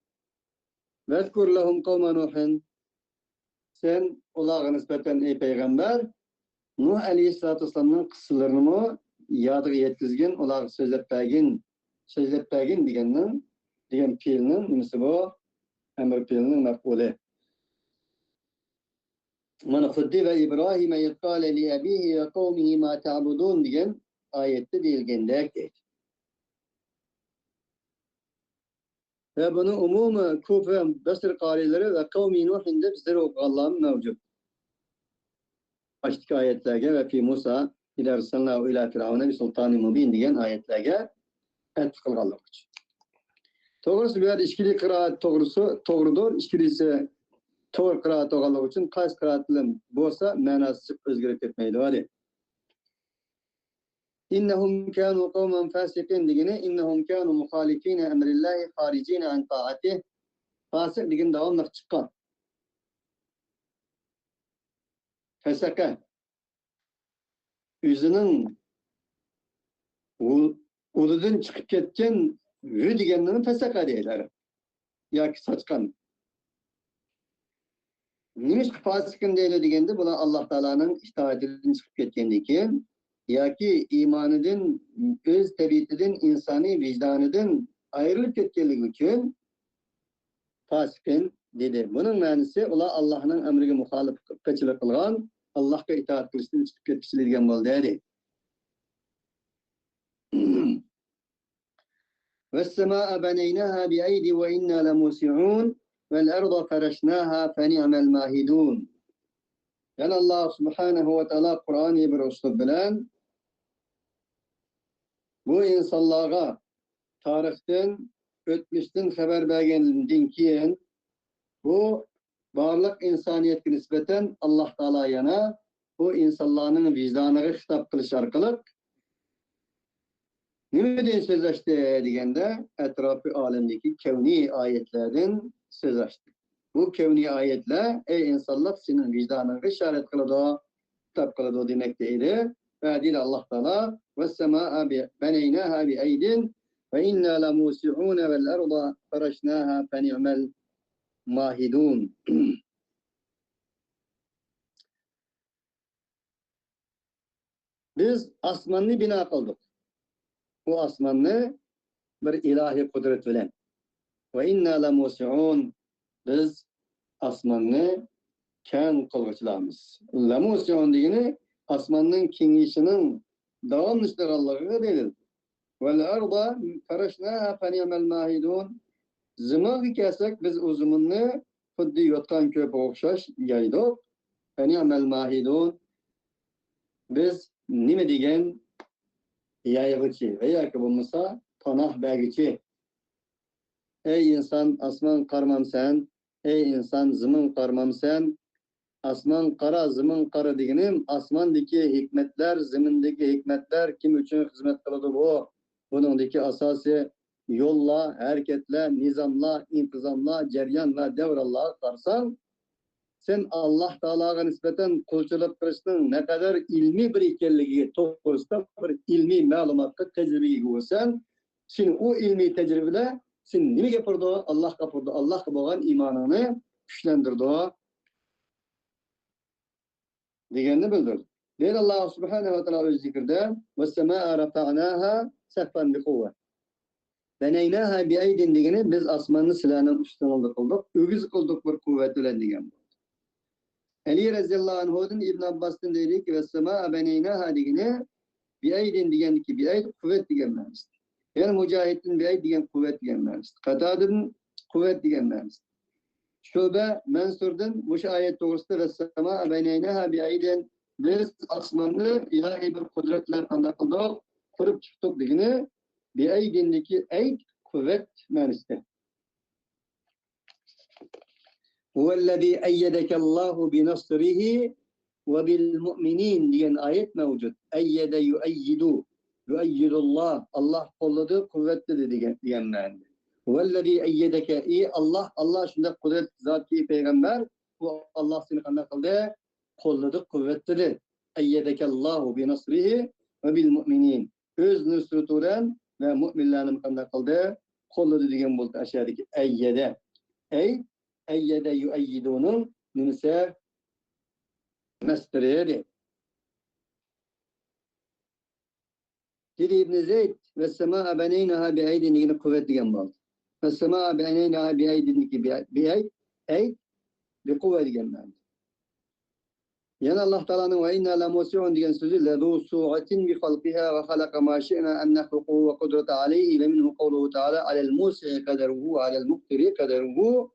Vezkur lehum kavma Nuh'in sen olağa nispeten ey peygamber Nuh aleyhissalatu vesselam'ın kıssalarını yadığı yetkizgin olağa sözletpegin diyen fiilinin nimesi bu emir fiilinin mef'ulu. Man Huddi ve İbrahim'e yetkâle li ebihi ve kavmihi ma ta'budun diyen ayette değilgendektir. Ve bunu umumu Kufe, Besr karileri ve kavmi Nuh'in de bizlere okuğallahın mevcut. Baştaki ayetlerge ve fi Musa ila rısallahu ila firavuna bi sultani mubin diyen ayetlerge etki kılgallık için. Doğrusu bir işkili kıraat doğrudur. İşkilisi doğru kıraat olgallık için kaç kıraatlı bolsa manası özgürlük etmeydi. Hadi. İnnehum kânû kavmen fâsikîn digine innehum kânû muhalifîne emrillâhi haricîne an taatih fasık digin devamlı çıkan. Feseke yüzünün uludun çıkıp ketken vü digenlerin feseke deyler. Ya ki saçkan. Nimiş fasıkın değil digende buna Allah Teala'nın itaatinin çıkıp ketkendiği ya ki imanıdın, öz tebitidin, insani vicdanıdın ayrılıp ketkenliği için fasıkın dedi. Bunun manisi ola Allah'ın emrine muhalif kaçılık kılgan, Allah'a itaat kılıştığını çıkıp ketmişliğinden bol dedi. وَالسَّمَاءَ بَنَيْنَاهَا بِأَيْدِ وَإِنَّا لَمُوسِعُونَ وَالْأَرْضَ فَرَشْنَاهَا فَنِعْمَ الْمَاهِدُونَ. Yani Allah Subhanahu ve Teala Kur'an-ı bir uslub bilen bu insanlara tarihten, ötmüşten haber bergenliğinden kiyen bu varlık insaniyetine nispeten Allah Teala yana bu insanların vicdanına hitap kılış arkalık nimeden söz açtı digende etrafı alemdeki kevni ayetlerden söz açtı. Bu kevni ayetler ey insanlar senin vicdanına işaret kılıdı, hitap kılıdı demekteydi. Ve dedi Allah Teala ve's-semâ'a beneynâhâ bi'eydin ve innâ lemûsi'ûne vel erda feraşnâhâ feni'mel mahidun. Biz asmanını bina kıldık. Bu asmanını bir ilahi kudret bilen. Ve inna lemûsi'ûn biz asmanını kən kılgıçlarımız. Lemûsi'ûn degeni asmanın kengişinin davamlıştırallığı değil. Vel erda feraşnâhâ feni'mel mahidun. Zımı kesek biz o zımını xuddi yotkan köpe okşaş yaydık. Feni'mel mahidun. Biz nime degen yaygıcı veya ki bulmasa panah bergici. Ey insan asman karmam sen, ey insan zımın karmam sen, asman kara zımın kara degenim, asmandaki hikmetler, zımındaki hikmetler kim için hizmet kılıdı bu? Bunundaki asası yolla, hareketle, nizamla, intizamla, ceryanla, devralla karsan, sen Allah Teala'ya nispeten kulçuluk kılıştın ne kadar ilmi bir ikelliği toplulukta bir ilmi malumatı tecrübeyi görsen, şimdi o ilmi tecrübeyle sen ne yapırdı? Allah kapırdı. Allah kabuğun imanını güçlendirdi. deganini bildirdi. Deydi Allah subhanahu wa ta'ala öz zikrde ve semâ'a rafa'nâhâ sehfen bi kuvvet. Beneynâhâ bi eydin degeni biz asmanını silahının üstüne kıldık. Ügüz kıldık bir kuvvet bilen degen. Ali radhiyallahu anhu'dan İbn Abbas'tan dedi ki ve semâ'a beneynâhâ degeni bi eydin degen ki bi eyd kuvvet degen ma'nası. Yani Mücahit'in bi eyd degen kuvvet degen ma'nası. Katada'nın kuvvet degen ma'nası. Şöbe Mensur'dan bu ayet doğrusunda ve semâ'a beneynâhâ bi eydin biz asmanını ilahi bir kudretler anlatıldık, kurup çıktık degeni bir eydindeki eyd kuvvet manası. Huvellezî eyyedekallahu binasrihi ve bil mu'minin diyen ayet mevcut. Eyyede yu'eyyidu. Yu'eyyidullah. Allah kolladı, kuvvetli diyen manası. Huvellezî eyyedeke Allah şunda kudret zati peygamber bu Allah seni kanına kıldı. Kolladı, kuvvetlidir. Eyyedekallahu binasrihi ve bil mu'minin. Öz nusruturen ve müminlerin kanına kıldı. Kolladı degen buldu aşağıdaki eyyede. Eyyede yu'eyyidunun nünse mesteridir. Dedi İbn Zeyd ve semâ'a beneynaha bi eydin yine kuvvet degen buldu. Ve semâ'a beneynaha bi eydin ki bi eyd bi kuvvet degen buldu. Yani Allah Teala'nın ve inna la musi'un diyen sözü lezu su'atin bi halqiha ve halaka ma şi'na en nehluqu ve kudrete aleyhi ve minhu kavluhu Teala alel musi'i kaderuhu alel muktiri kaderuhu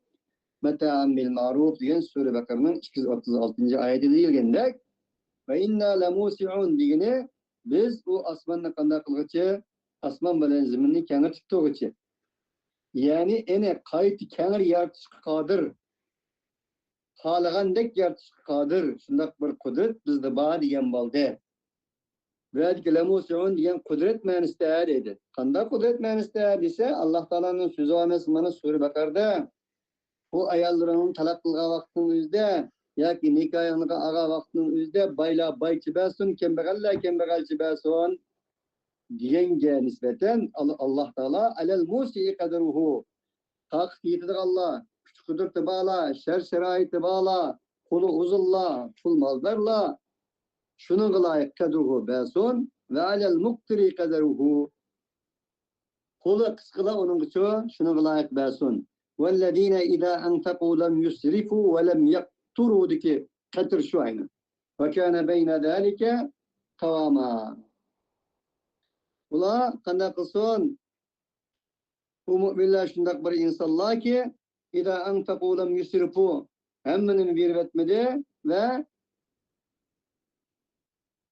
meta'an bil ma'ruf diyen Sure Bakara'nın 236. ayeti deyilgende ve inna la musi'un diyene biz bu asmanla kanda kılgıçı asman bilen ziminni kenger tuttuğuçı yani ene kayıt kenger yartış kadir halagandek yartış kadir şundak bir kudret bizde bağ diyen balde ve lemusiun diyen kudret manisi dedi. Kanda kudret manisi ise Allah Teala'nın sözü amesmanı Sure Bakar'da bu ayallarının talak kılga vaktinin üzde yaki nikahınlığa ağa vaktinin üzde bayla bay çıbasun kembegalle kembegal çıbasun diyenge nispeten Allah Teala alel musi'i kaderuhu hak yitidir Allah küçük kudreti bağla şer şeraiti bağla kulu uzulla pul maldarla şunun gılayık kaderuhu besun ve alel muktiri kaderuhu kulu kıskıla onun kıçı şunun gılayık besun وَالَّذ۪ينَ اِذَا اَنْتَقُوا لَمْ يُسْرِفُوا وَلَمْ يَقْتُرُوا deki katır şu aynı. وَكَانَ بَيْنَ ذَٰلِكَ قَوَامًا Ula kanda kılsın bu müminler şundak bir insanlar ki اِذَا اَنْتَقُوا لَمْ يُسْرِفُوا hemminin bir etmedi ve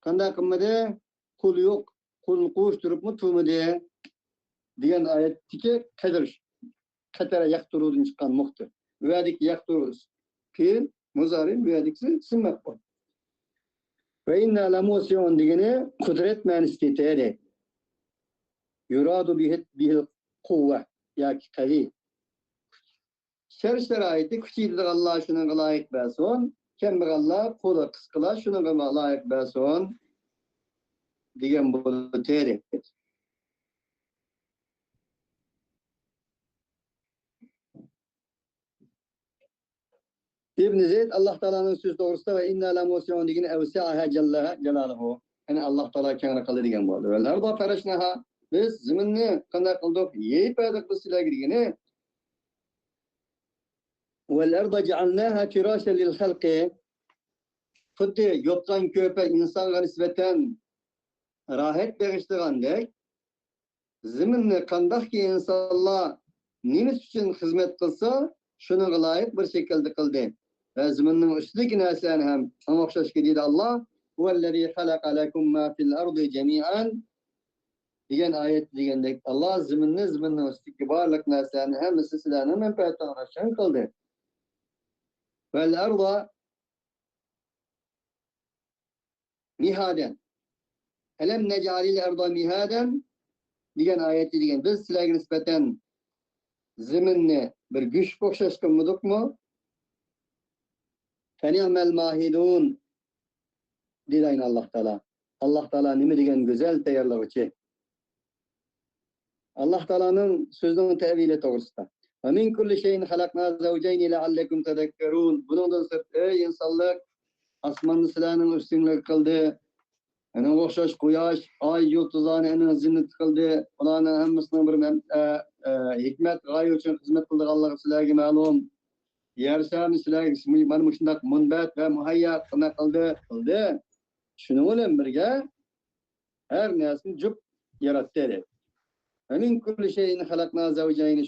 kanda kılmadı kul yok kul koşturup mu tuğmadı diyen ayetteki kadır. Katara yakturudun çıkan muhtur. Vedik yakturuz. Fiil, muzarin, vediksi simmek o. Ve inna la musiyon digini kudret manisi teri. Yuradu bihil kuvve. Yaki kavi. Şer-şeraiti küçüydü Allah şuna layık beson. Kembir Allah kula kıskıla şuna layık beson. Digen bu teri. İbn Zeyd Allah Teala'nın söz doğrusu ve inna la musiyon digini evsi'aha celaluhu. Yani Allah Teala kendine kalır diyen bu. Ve l'arda ferişnaha biz ziminni kanda kıldık yiyip edik bu silah girgini. Ve l'arda cealnaha firâşe lil halqi. Kuddi yoktan köpe insana nispeten rahat beriştirandek. Ziminni kandak ki insanlar nimet için hizmet kılsa şunu layık bir şekilde kıldı. Ve ziminin üstlük neslen hem okşaş ki dedi Allah huvellezî halaka lekum mâ fil ardı cemî'an diyen ayet diyendek Allah ziminin üstlük varlık neslen hem sizlerine menfaattan aşan kıldı. Vel arda mihaden elem necalil arda mihaden diyen ayet diyen biz sizlerine nispeten ziminni bir güç okşaş kılmadık mı? Fenihmel mahidun dileyin Allah Teala. Allah Teala nimi degen güzel tayarlığı Allah Teala'nın sözünün tevili doğrusunda. Ve min kulli şeyin halakna zavceyn leallekum tedekkerun. Bundan sırt ey insanlık asmanni sizlarning üstünlük kıldı. Ana o'xshash quyosh, oy, yulduzlarni ana zinnat qildi. Ularning hammasining bir hikmat, g'oya uchun xizmat qilganligi sizlarga ma'lum. Yer sharni sizlarga mana shunday munbat va muhayyo qildi. Shuning bilan birga her narsani jup yaratdi dedi. Min kulli şeyin halaqna zawjayn.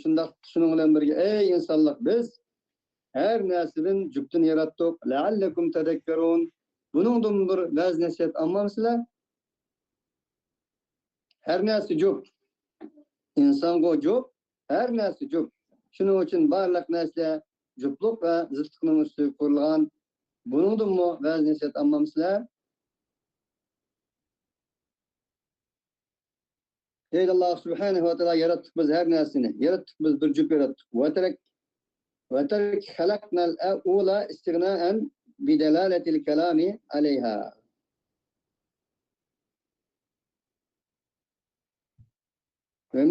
Şunun bilan birga ey insonlar biz her narsadan jupdan yaratdik. La'allakum tadakkarun. Buningdan bir vaz nasihat almamsizlar? Her narsa jup. İnsonga jup, her narsa jup. Shuning uchun barliq narsa jupluk va zidlikning ustiga qurilgan. Buningdan vaz nasihat almamsizlar? Ey Allah subhanahu ve taala yarattık biz her narsani. Yarattık biz bir jup yarattık. Ve terek halaknal ula istignaen bidelaletil kelami aleyha. Ve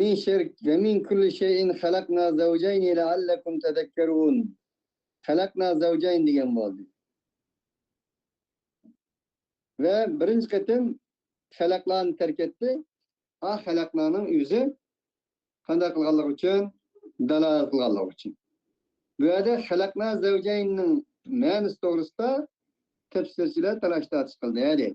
min kulli şeyin halakna zavcayni leallekum tedekkerun. Halakna zavcayn degan bo'ldi. Ve birinci qatim halaklarni terk etdi. Halaklarning yüzü qanday qilganligi uchun, dalolat qilganligi uchun. Bu yerda halakna zavjaynning ma'nosi to'g'risida tafsirchilar talash-tortish qildi, deydi.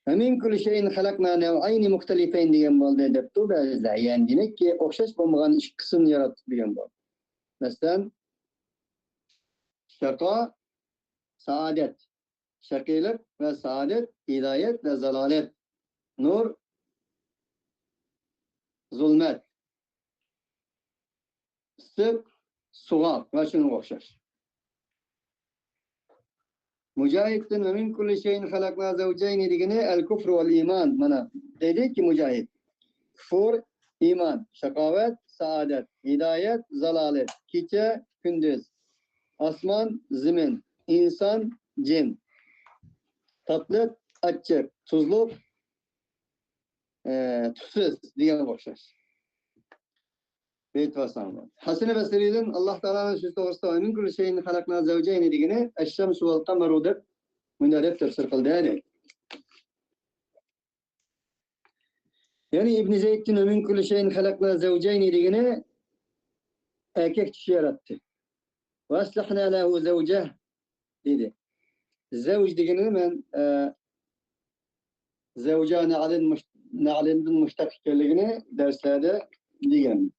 Min kulli şeyin halakna naw'ayni muxtalifayn degan bo'ldi debdi ba'zilar. Ya'ni demakki, o'xshash bo'lmagan ikki qismni yaratdik degan bo'ldi. Masalan, shaqo, saodat, shaqiylik va saodat, hidoyat va zalolat, nur, zulmat, issiq, soğuk va shunga o'xshash. Mücahittin ve min kulli şeyin halakna zavcayni degani el-kufr vel iman. Mana dedi ki Mücahit. Kufur, iman, şakavet, saadet, hidayet, zalalet, kecha, gündüz, asman, zimin, insan, cin, tatlık, açık, tuzluk, tuzsuz diye o'xshash. Beyt vasanlar. Hasan-ı Basri'den Allah Teala'nın sözü doğrusunda min kulli şeyin halakna zavcayni degani eş-şemsu vel qamaru deb bunday tafsir qildi. Yani İbn Zeyd'in min kulli şeyin halakna zavcayni degani erkek kişi yarattı. Ve aslahna lehu zavcah dedi. Zavj degani men zavja na'lindan mushtaq ekanligini darslarda degan.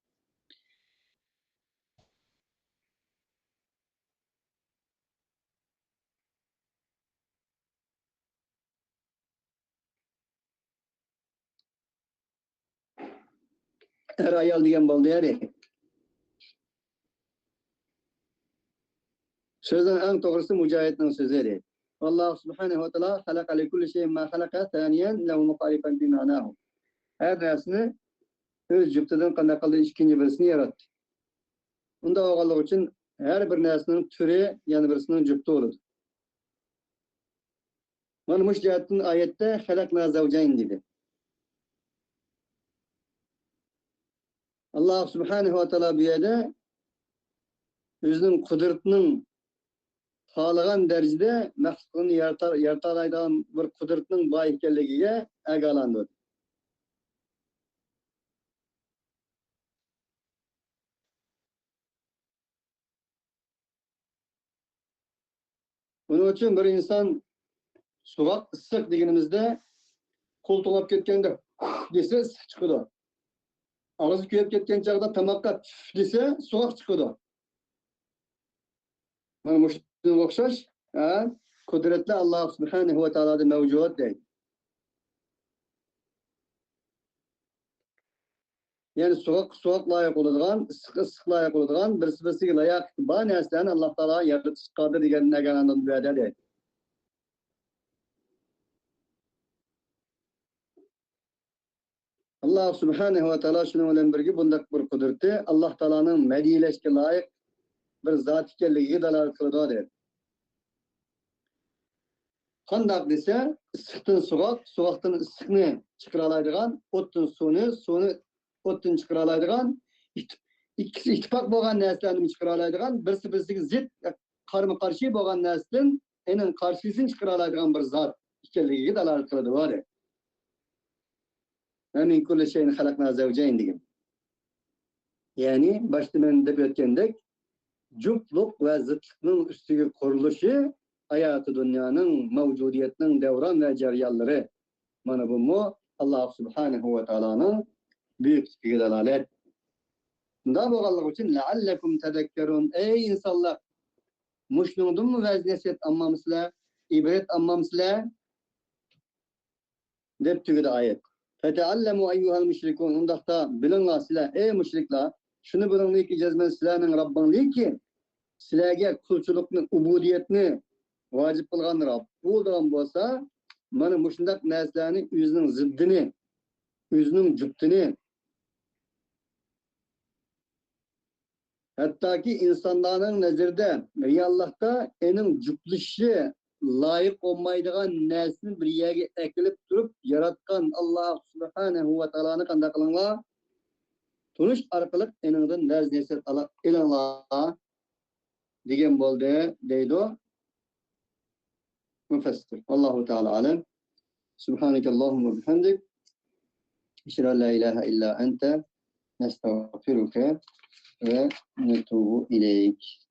Her ayol degan bo'ldi yani. Sözün en doğrusu Mücahit'in sözleri. Allah subhanahu ve teala halaka li kulli şeyin ma halaka thaniyen lehu muqarifen bi ma'nahu. Her narsani öz jüptidan qanday qildi ikkinchi birisini yaratdi. Unda o'g'anlik uchun her bir narsaning turi yana birisining jüpti bo'ladi. Mana bu jihatdan oyatda halakna zavjayn dedi. Allah subhanahu ve teala bu yerda o'zining qudratining xohlagan darajada mahsulotni yarata oladigan bir qudratning boy ekanligiga agolandi. Bunun uchun bir inson soğuk ıssiq deganimizda qo'l to'lab ketganda desa issiq chiqadi. Og'zi kuyib ketgan chog'da tomoqqa desa so'q chiqadi. Mana bu shunga o'xshash, qudratli Alloh subhanahu va taoloda mavjud deydi. Yani soğuk layık oladigan, issiq layık oladigan, birisi-birisiga layoq bor narsalarni Alloh taolo yaratish qodir deganini agardan beradi deydi. Allah subhanahu ve taala şunun bilan birga bunday bir qudratni Alloh taoloning madiyalashga loyiq bir zot ekanligiga dalolat qiladi deydi. Qanday desa, issiqdan so'q, so'qdan issiqni chiqara oladigan, o'tdan suvni o'tdan chiqara oladigan, ikkisi ittifoq bo'lgan narsalarni chiqara oladigan, birisi-birisiga zid qarama-qarshi bo'lgan narsadan enin karşısını çıkaraladigan bir zat ikenligiga dalalat qiladi var. Min kulli şeyin halakna zavjayn degan. Yani başta men deb o'tgandek juftlik ve zıtlıkның üstüge kuruluşu hayatı dünyanın mevcudiyetinin devran ve ceryanları. Mana bu mu Allah Subhanahu ve Taala'nın büyüklüğüne dalalet. Bunda boğallık için leallekum tedekkerun. Ey insanlar! Muşnudun mu vezneset ammamızla, ibret ammamızla? Dep tügüde ayet. Feteallemu eyyuhal müşrikun. Ondakta bilin sila, ey müşrikler, şunu bilin ki cezmen silahının Rabbin ki, silahge kulçulukni, ubudiyetni vacip kılgan Rabb. Bulduğun bolsa, mana muşundak neslerini özünün ziddini, özünün cüptini, hatta ki insanların nezirde Allah'ta enin cüplüşü layık olmaydıgan nesini bir yere ekilip durup yaratkan Allah Subhanahu ve Taala'nı kanda kılınla tunuş arkalık eninden nezneset ala ilanla digen boldu deydi o müfessir. Allahu Teala alem. Subhaneke Allahumma bihamdik. İşra la ilahe illa ente nestağfiruke ve netubu ileyk.